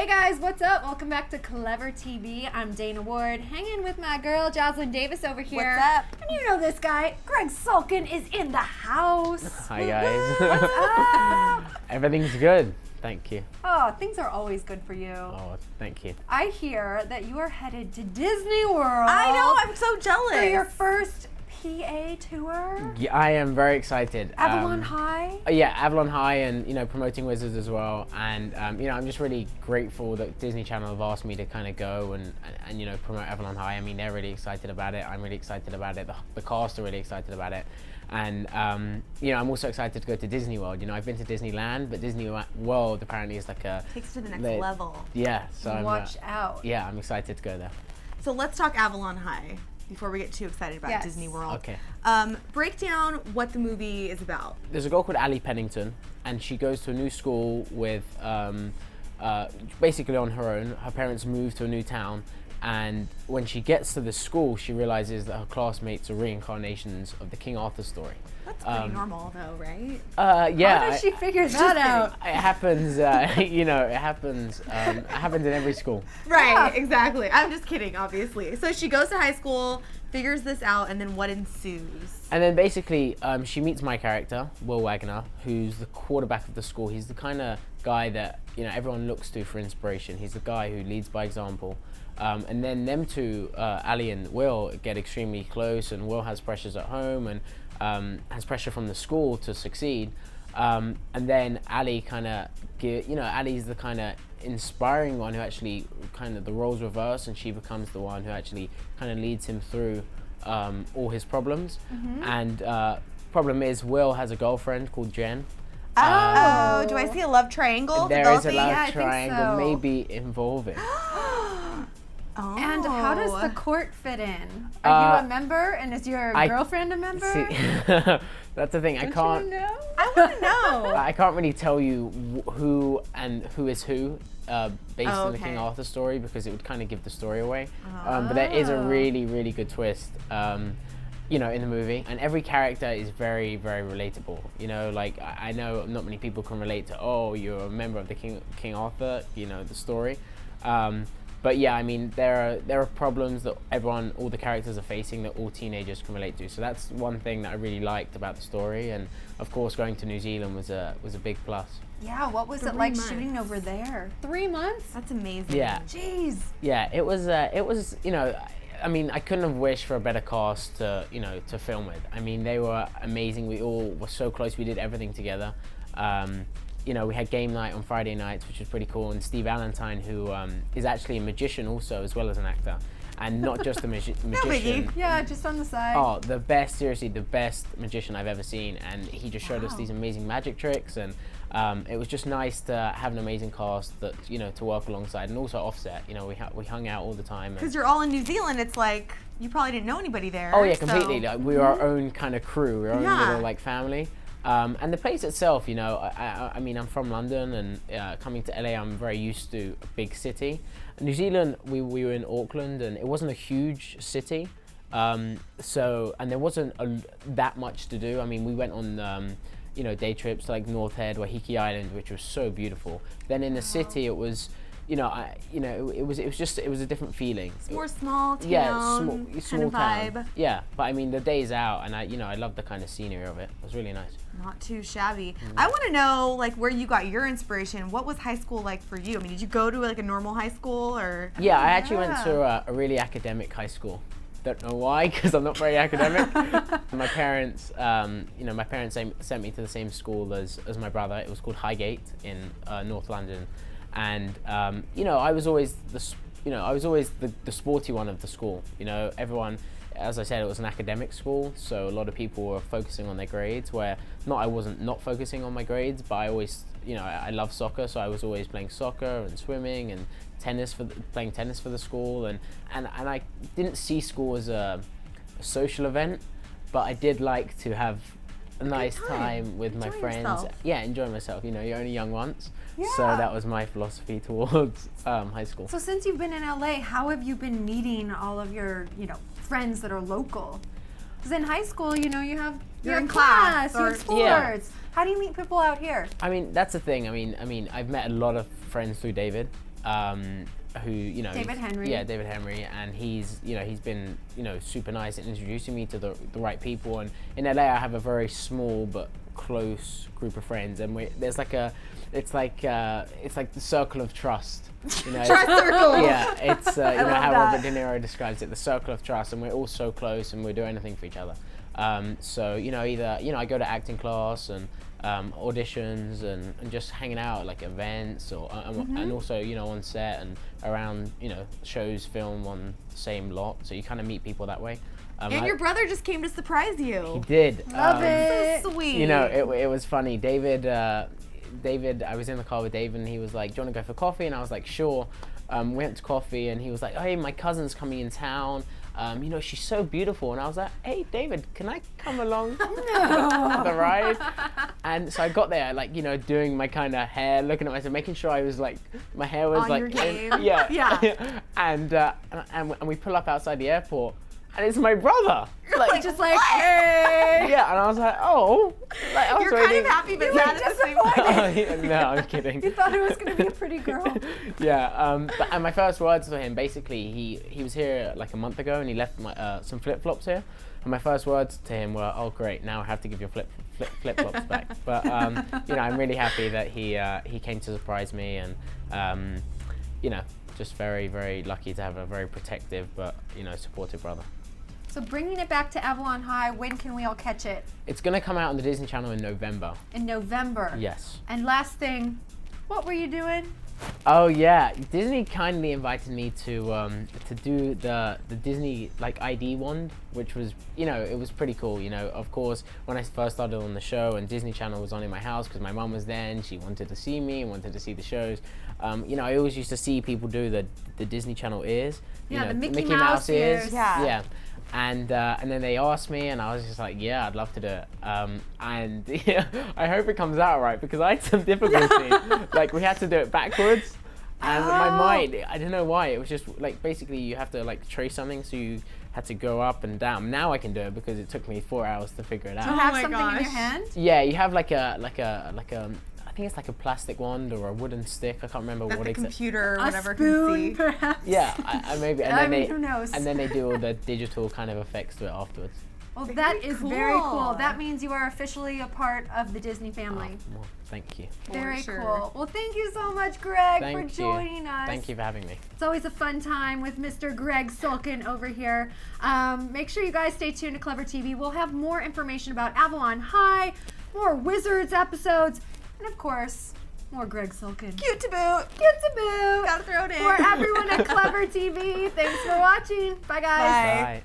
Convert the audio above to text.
Hey guys, what's up? Welcome back to Clever TV. I'm Dana Ward, hanging with my girl Jocelyn Davis over here. What's up? And you know this guy, Gregg Sulkin, is in the house. Hi guys. What's up? Everything's good. Thank you. Oh, things are always good for you. Oh, thank you. I hear that you are headed to Disney World. I know, I'm so jealous. For your first PA tour. Yeah, I am very excited. Avalon High. Yeah, Avalon High, and promoting Wizards as well. And I'm just really grateful that Disney Channel have asked me to kind of go and promote Avalon High. I mean, they're really excited about it. I'm really excited about it. The cast are really excited about it. And I'm also excited to go to Disney World. I've been to Disneyland, but Disney World apparently is like takes to the next level. Yeah, so Watch out. Yeah, I'm excited to go there. So let's talk Avalon High before we get too excited about Disney World. Okay. Break down what the movie is about. There's a girl called Allie Pennington, and she goes to a new school with basically on her own. Her parents moved to a new town, and when she gets to the school, she realizes that her classmates are reincarnations of the King Arthur story. That's pretty normal, though, right? Yeah. How does she figure that out? It happens. It happens. It happens in every school. Right. Yeah. Exactly. I'm just kidding, obviously. So she goes to high school, figures this out, and then what ensues? And then basically, she meets my character, Will Wagner, who's the quarterback of the school. He's the kind of guy that everyone looks to for inspiration. He's the guy who leads by example. And then them two, Ali and Will, get extremely close, and Will has pressures at home and has pressure from the school to succeed. And then Ali Ali's the kind of inspiring one who actually kind of the roles reverse, and she becomes the one who actually kind of leads him through all his problems. Mm-hmm. And problem is, Will has a girlfriend called Jen. Do I see a love triangle? There is a love Yeah, triangle, I think so. maybe involving. Oh. And how does the court fit in? Are you a member, and is your girlfriend a member? See, that's the thing. Don't I can't. You know? I want to know. I can't really tell you who is who based on the King Arthur story, because it would kind of give the story away. But there is a really, really good twist, in the movie, and every character is very, very relatable. Like I know not many people can relate to. You're a member of the King Arthur. The story. But yeah, I mean, there are problems that all the characters are facing that all teenagers can relate to. So that's one thing that I really liked about the story, and of course, going to New Zealand was a big plus. Yeah, what was it like shooting over there? 3 months? That's amazing. Yeah. Jeez. Yeah, it was. I mean, I couldn't have wished for a better cast to film with. I mean, they were amazing. We all were so close. We did everything together. We had game night on Friday nights, which was pretty cool. And Steve Valentine, who is actually a magician also, as well as an actor. And not just a magician. Yeah, just on the side. Oh, seriously, the best magician I've ever seen. And he just showed us these amazing magic tricks. And it was just nice to have an amazing cast that, to work alongside. And also Offset, we hung out all the time. Because you're all in New Zealand, it's like, you probably didn't know anybody there. Oh yeah, completely. Like, we were our own kind of crew. We were our own little family. And the place itself, I mean, I'm from London, and coming to LA, I'm very used to a big city. New Zealand, we were in Auckland, and it wasn't a huge city, and there wasn't that much to do. I mean, we went on, day trips to like North Head, Waiheke Island, which was so beautiful. Then in the city, it was. It was a different feeling. It's more small town, small kind of town. vibe. Yeah, but I mean the day's out, and I love the kind of scenery of it. It was really nice. Not too shabby. I want to know where you got your inspiration. What was high school like for you? I mean, did you go to a normal high school or? Yeah, I actually went to a really academic high school. Don't know why, because I'm not very academic. My parents, sent me to the same school as my brother. It was called Highgate in North London. And I was always the sporty one of the school. Everyone, as I said, it was an academic school, so a lot of people were focusing on their grades. Where I wasn't not focusing on my grades, but I always, I love soccer, so I was always playing soccer and swimming and playing tennis for the school, and I didn't see school as a social event, but I did like to have a nice time with my friends. Yourself. Yeah, enjoy myself. You're only young once. Yeah. So that was my philosophy towards high school. So since you've been in LA, how have you been meeting all of your, friends that are local? Because in high school, you're in class, you have sports. Yeah. How do you meet people out here? I mean, that's the thing. I mean, I've met a lot of friends through David. who, you know, David Henry. Yeah, David Henry, and he's been, you know, super nice at introducing me to the right people. And in LA, I have a very small but close group of friends, and there's like it's like the circle of trust. You know, Trust circle. Yeah, it's you know how that. Robert De Niro describes it, the circle of trust, and we're all so close, and we'll do anything for each other. So you know, either, you know, I go to acting class and auditions and just hanging out at like events, or and also, you know, on set and around, you know, shows, film on the same lot. So you kind of meet people that way. And your brother just came to surprise He you. did. Love it. So sweet. You know, it was funny. David, I was in the car with David, and he was like, "Do you want to go for coffee?" And I was like, "Sure." We went to coffee, and he was like, "Hey, my cousin's coming in town. You know, she's so beautiful." And I was like, "Hey, David, can I come along for the ride?" And so I got there, like, you know, doing my kind of hair, looking at myself, making sure I was like, my hair was On like, your game. yeah, Yeah. and we pull up outside the airport, and it's my brother. Like, Just like, hey. yeah, and I was like, oh, like, I was You're kind waiting. of happy, but sad at the same time. No, I'm kidding. You thought it was going to be a pretty girl. Yeah, and my first words to him, basically, he was here like a month ago, and he left my some flip-flops here. And my first words to him were, "Oh, great! Now I have to give your flip-flops back." But you know, I'm really happy that he came to surprise me, and you know, just very, very lucky to have a very protective but, you know, supportive brother. So bringing it back to Avalon High, when can we all catch it? It's gonna come out on the Disney Channel in November. In November. Yes. And last thing, what were you doing? Oh yeah, Disney kindly invited me to do the Disney like ID wand, which was, you know, it was pretty cool. You know, of course, when I first started on the show and Disney Channel was on in my house because my mum was there and she wanted to see me and wanted to see the shows. You know, I always used to see people do the Disney Channel ears. You Yeah, know, the Mickey Mouse ears. Yeah. Yeah. And then they asked me, and I was just like, yeah, I'd love to do it. And yeah, I hope it comes out right, because I had some difficulty. Like, we had to do it backwards, and my mind, I don't know why, it was just like, basically you have to like trace something, so you had to go up and down. Now I can do it because it took me 4 hours to figure it You out. have my something in your gosh. hand? Yeah, you have like a I think it's like a plastic wand or a wooden stick. I can't remember That what the exactly. computer or A whatever spoon, can see. perhaps? Yeah, I maybe. And I then mean, who knows? And then they do all the digital kind of effects to it afterwards. Well, Very that is very cool. cool. That means you are officially a part of the Disney family. Well, thank you. Very sure. cool. Well, thank you so much, Greg, Thank for you. joining us. Thank you for having me. It's always a fun time with Mr. Gregg Sulkin over here. Make sure you guys stay tuned to Clever TV. We'll have more information about Avalon High, more Wizards episodes, and of course, more Gregg Sulkin. Cute to boot. Cute to boot. Gotta throw it in. For everyone at Clever TV, thanks for watching. Bye, guys. Bye. Bye.